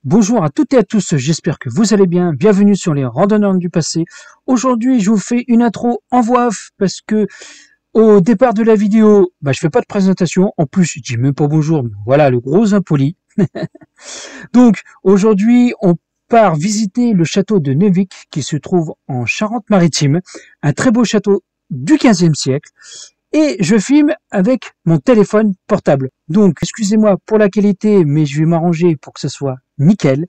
Bonjour à toutes et à tous, j'espère que vous allez bien. Bienvenue sur les randonneurs du passé. Aujourd'hui, je vous fais une intro en voix off parce que au départ de la vidéo, je fais pas de présentation. En plus, je dis même pas bonjour. Voilà, le gros impoli. Donc, aujourd'hui, on part visiter le château de Neuvic qui se trouve en Charente-Maritime. Un très beau château du XVe siècle. Et je filme avec mon téléphone portable. Donc, excusez-moi pour la qualité, mais je vais m'arranger pour que ce soit nickel.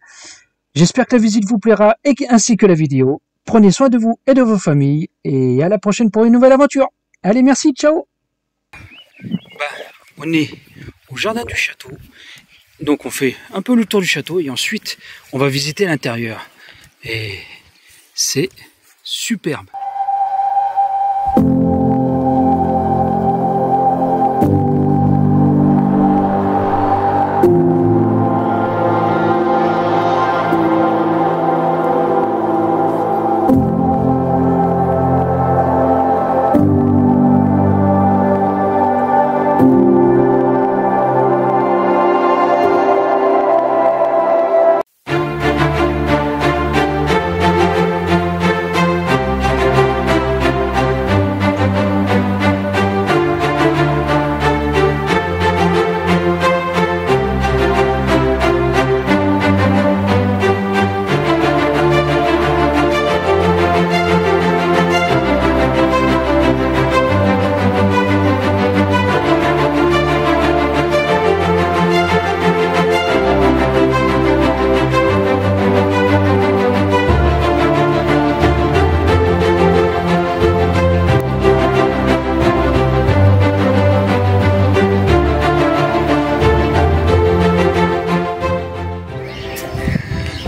J'espère que la visite vous plaira ainsi que la vidéo. Prenez soin de vous et de vos familles. Et à la prochaine pour une nouvelle aventure. Allez, merci, ciao. On est au jardin du château. Donc, on fait un peu le tour du château et ensuite, on va visiter l'intérieur. Et c'est superbe.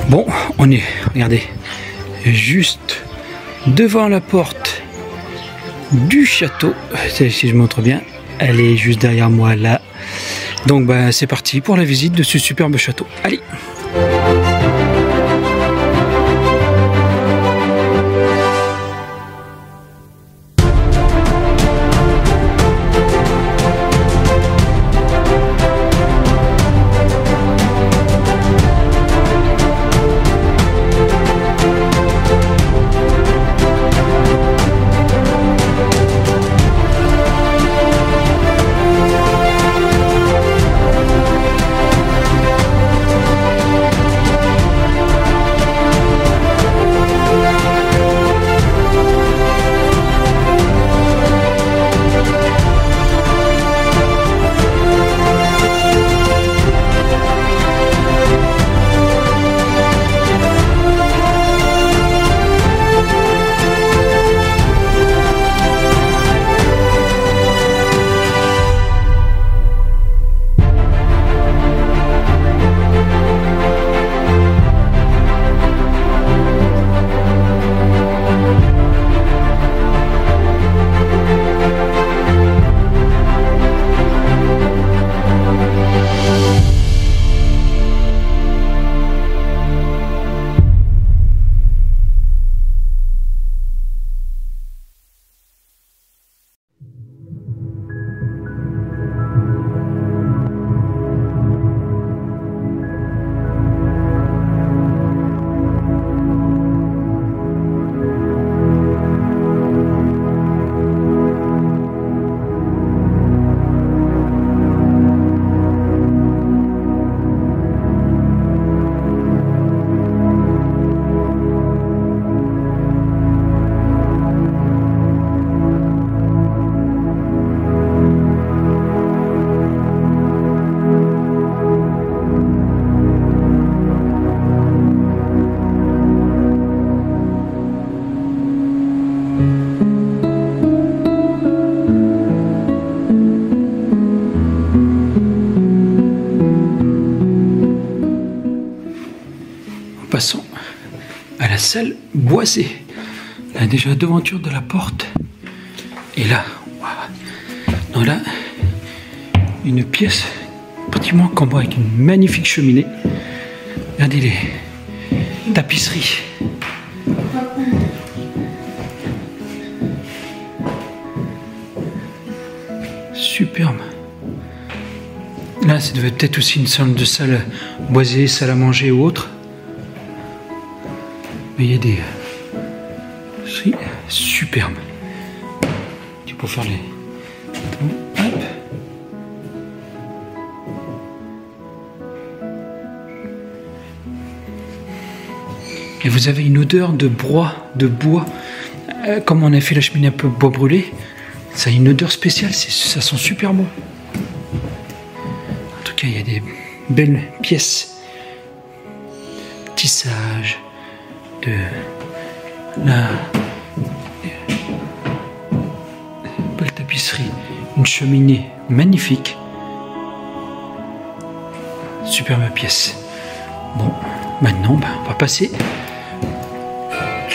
Bon, on est, regardez, juste devant la porte du château. Si je montre bien, elle est juste derrière moi là. Donc c'est parti pour la visite de ce superbe château. Allez! Passons à la salle boisée. Là déjà devanture de la porte. Et là, donc là, une pièce pratiquement en bois avec une magnifique cheminée. Regardez les tapisseries. Superbe. Là, ça devait peut-être aussi une salle boisée, salle à manger ou autre. Mais il y a des superbes. Tu peux faire les... Hop. Et vous avez une odeur de bois, comme on a fait la cheminée un peu bois brûlé, ça a une odeur spéciale, ça sent super bon. En tout cas, il y a des belles pièces, tissage, de la belle tapisserie, une cheminée magnifique, superbe pièce. Bon, maintenant, on va passer.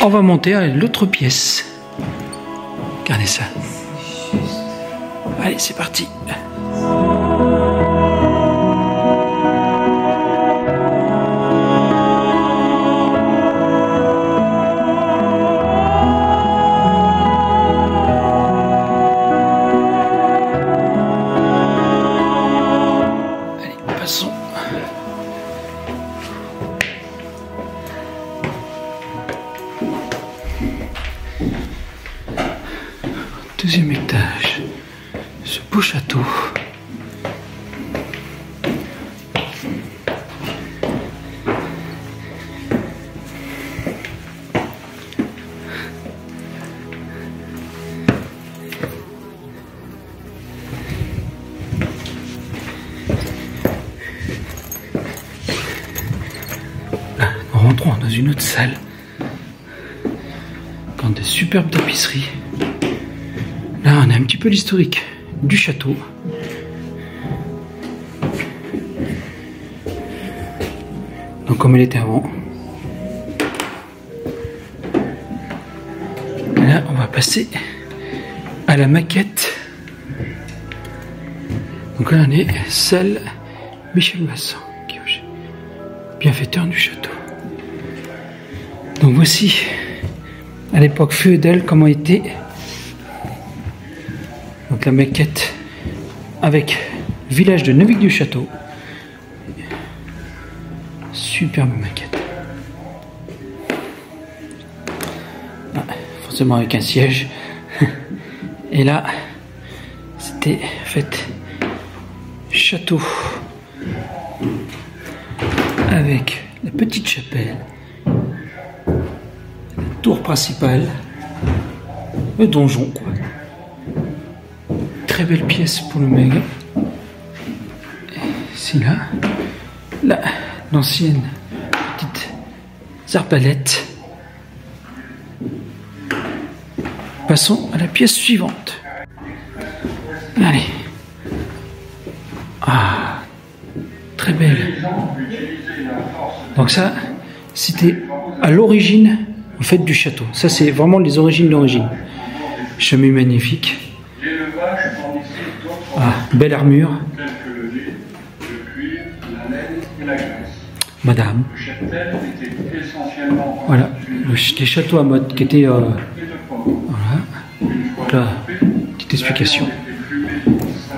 On va monter à l'autre pièce. Regardez ça. Allez, c'est parti. Allez, passons. Deuxième étage, ce beau château. Là, nous rentrons dans une autre salle, dans de superbes tapisseries. Là, on a un petit peu l'historique du château. Donc, comme elle était avant. Et là, on va passer à la maquette. Donc là, on est salle Michel Masson, qui est bienfaiteur du château. Donc, voici à l'époque féodale comment était. Donc la maquette avec village de Neuvic-du-Château. Superbe maquette. Ah, forcément avec un siège. Et là, c'était fait château. Avec la petite chapelle. La tour principale. Le donjon, quoi. Très belle pièce pour le mec. C'est là, l'ancienne petite arbalète. Passons à la pièce suivante. Allez. Ah, très belle. Donc ça, c'était à l'origine, en fait, du château. Ça, c'est vraiment les origines d'origine. Chemin magnifique. Ah, belle armure. Madame. Voilà, les châteaux à mode qui étaient... voilà. Donc là, petite explication.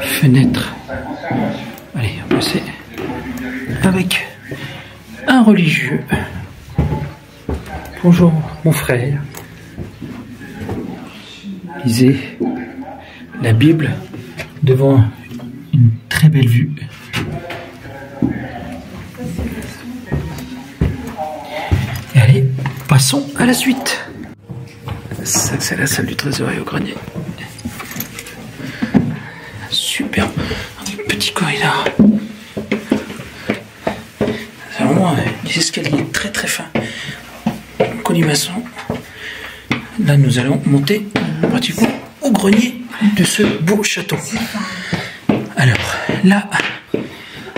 Fenêtre. Allez, on va passer avec un religieux. Bonjour, mon frère. Lisez la Bible devant une très belle vue. Et allez, passons à la suite. Ça, c'est la salle du trésor et au grenier. Super, petit corridor. C'est vraiment des escaliers très très fins. Colimaçon. Là, nous allons monter pratiquement au grenier de ce beau château. Alors, là,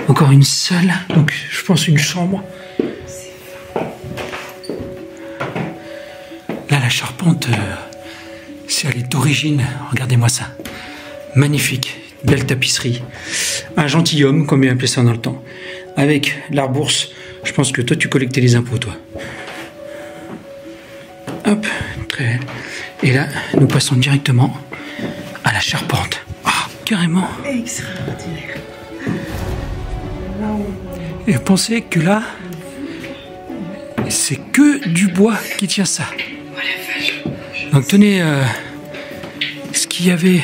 encore une salle, donc je pense une chambre. Là, la charpente, si elle est d'origine, regardez-moi ça. Magnifique, belle tapisserie. Un gentilhomme, comme il appelait ça dans le temps. Avec l'arbourse, je pense que toi, tu collectais les impôts, toi. Hop, très bien. Et là, nous passons directement à la charpente. Ah, carrément. Extraordinaire. Et pensez que là, c'est que du bois qui tient ça. Donc tenez, ce qu'il y avait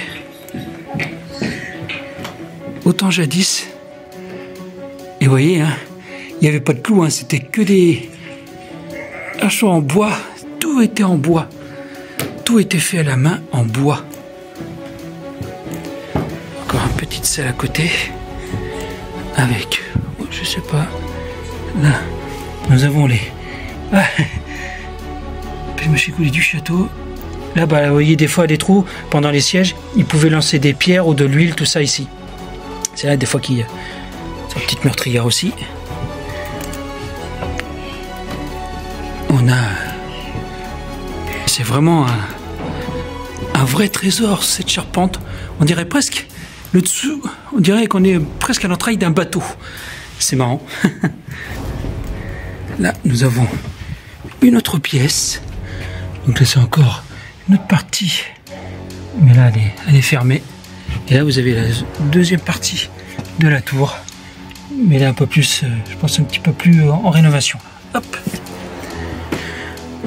autant jadis. Et vous voyez, hein, il n'y avait pas de clous, hein, c'était que des hachoirs en bois. Tout était en bois. Tout était fait à la main en bois. Encore une petite salle à côté. Avec, je sais pas, là, nous avons les mâchicoulis du château. Là, bah, vous voyez des fois des trous pendant les sièges. Ils pouvaient lancer des pierres ou de l'huile, tout ça ici. C'est là des fois qu'il y a une petite meurtrière aussi. On a, c'est vraiment un vrai trésor cette charpente. On dirait presque le dessous. On dirait qu'on est presque à l'entraille d'un bateau. C'est marrant. Là, nous avons une autre pièce. Donc là, c'est encore une autre partie. Mais là, elle est fermée. Et là, vous avez la deuxième partie de la tour. Mais là, un peu plus, je pense un petit peu plus en rénovation. Hop.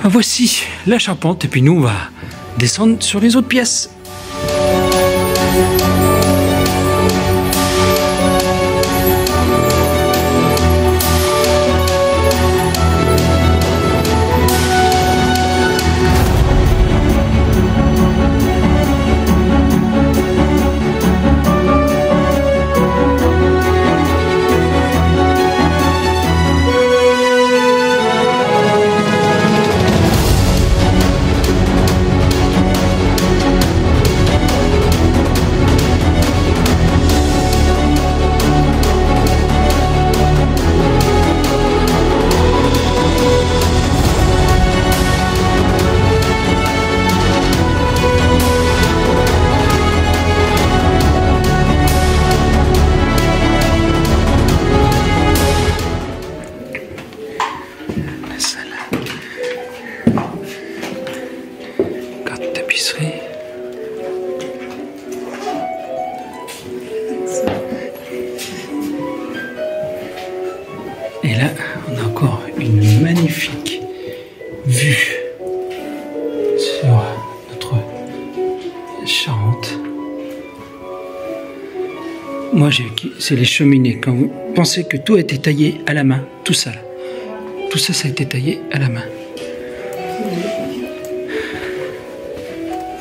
Voici la charpente. Et puis nous, on va descendre sur les autres pièces. Et là, on a encore une magnifique vue sur notre Charente. Moi, c'est les cheminées. Quand vous pensez que tout a été taillé à la main, tout ça, là. Tout ça, ça a été taillé à la main.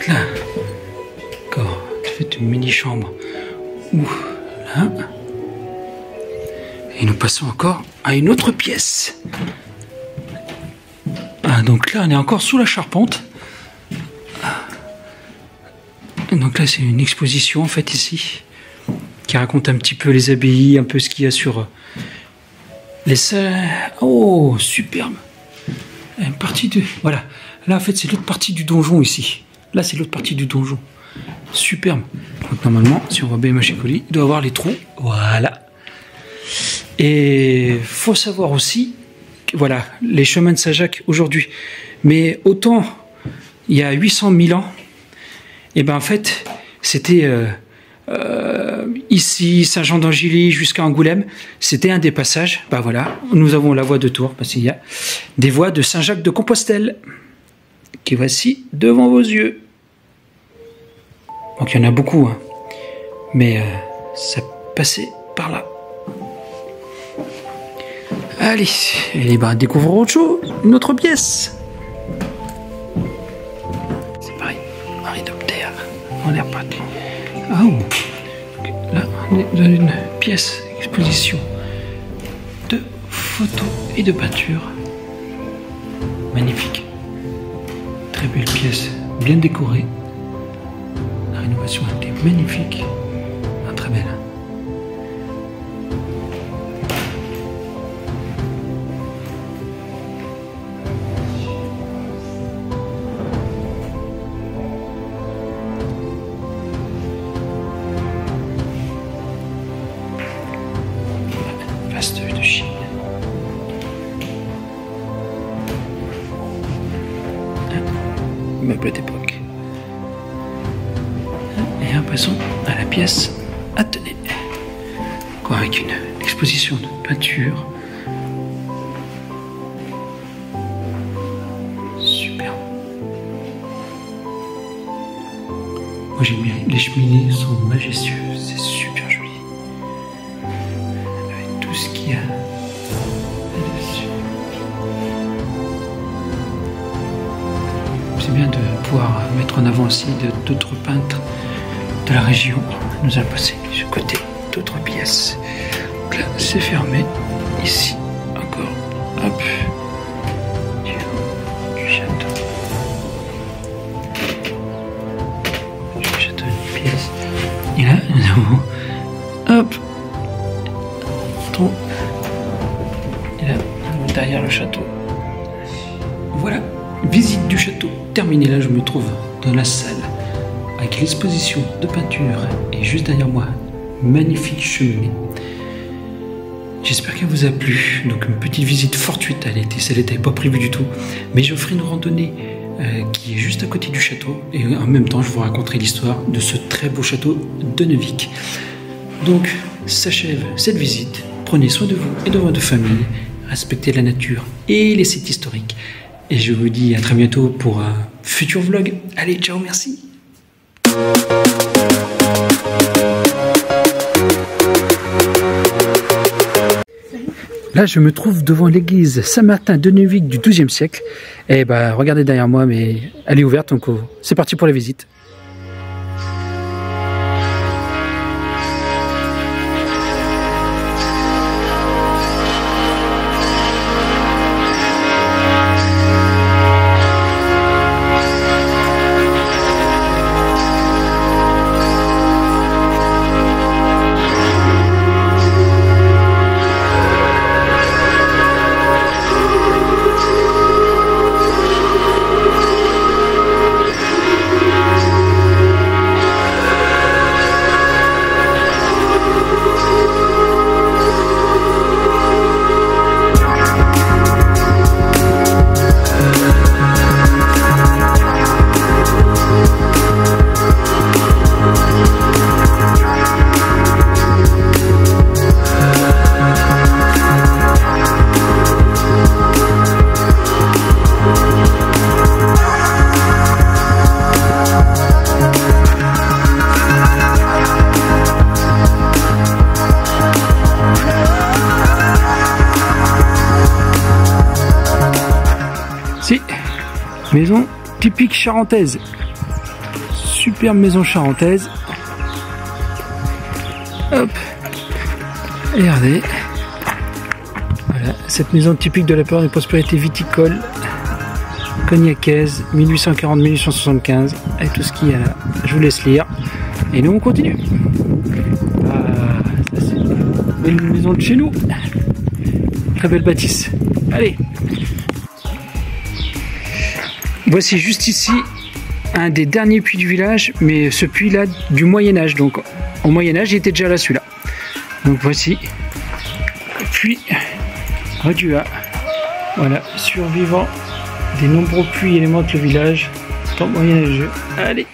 Là, encore, fait une mini-chambre. Ouh, là. Et nous passons encore à une autre pièce. Ah, donc là, on est encore sous la charpente. Donc là, c'est une exposition, en fait, ici, qui raconte un petit peu les abbayes, un peu ce qu'il y a sur les salles. Oh, superbe. Une partie de... Voilà. Là, en fait, c'est l'autre partie du donjon, ici. Là, c'est l'autre partie du donjon. Superbe. Donc, normalement, si on voit bien mâchicoulis, il doit avoir les trous. Voilà. Et faut savoir aussi, voilà, les chemins de Saint-Jacques aujourd'hui. Mais autant, il y a 800 000 ans, et ben en fait, c'était ici, Saint-Jean d'Angély jusqu'à Angoulême, c'était un des passages. Ben voilà, nous avons la voie de Tours, parce qu'il y a des voies de Saint-Jacques de Compostelle, qui voici devant vos yeux. Donc il y en a beaucoup, hein. Mais ça passait par là. Allez, et ben, découvrons autre chose, une autre pièce. C'est pareil, Maridoptère, on est reparti. Ah, oh. Là, on est dans une pièce exposition de photos et de peintures. Magnifique. Très belle pièce, bien décorée. La rénovation a été magnifique. Ah, très belle. De Chine. Meuble d'époque. Et passons à la pièce Athénée. Encore avec une exposition. l'exposition de peinture. Super. Moi j'aime bien, les cheminées sont majestueuses, c'est super joli. Avec tout ce qu'il y a là-dessus. C'est bien de pouvoir mettre en avant aussi d'autres peintres de la région. Nous allons passer du côté d'autres pièces. Donc là, c'est fermé. Ici, encore. Hop. Du château. Du château, une pièce. Et là, nous avons. Hop. Et là, derrière le château. Voilà. Visite du château terminée. Là, je me trouve dans la salle avec l'exposition de peinture et juste derrière moi, magnifique cheminée. J'espère qu'elle vous a plu. Donc une petite visite fortuite, ça n'était pas prévu du tout, mais je ferai une randonnée qui est juste à côté du château et en même temps je vous raconterai l'histoire de ce très beau château de Neuvic. Donc s'achève cette visite. Prenez soin de vous et de votre famille, respectez la nature et les sites historiques. Et je vous dis à très bientôt pour un futur vlog. Allez, ciao, merci. Là, je me trouve devant l'église Saint-Martin de Neuvic du XIIe siècle. Et bah, regardez derrière moi, mais elle est ouverte, donc c'est parti pour la visite. Maison typique charentaise. Superbe maison charentaise. Hop. Regardez. Voilà, cette maison typique de la période de prospérité viticole cognacaise, 1840-1875, avec tout ce qu'il y a là. Je vous laisse lire. Et nous on continue. Ah, ça c'est une belle maison de chez nous. Très belle bâtisse. Allez. Voici juste ici un des derniers puits du village, mais ce puits-là du Moyen-Âge. Donc au Moyen-Âge, il était déjà là celui-là. Donc voici puits Redua. Voilà, survivant des nombreux puits éléments de le village dans le Moyen-Âge. Allez!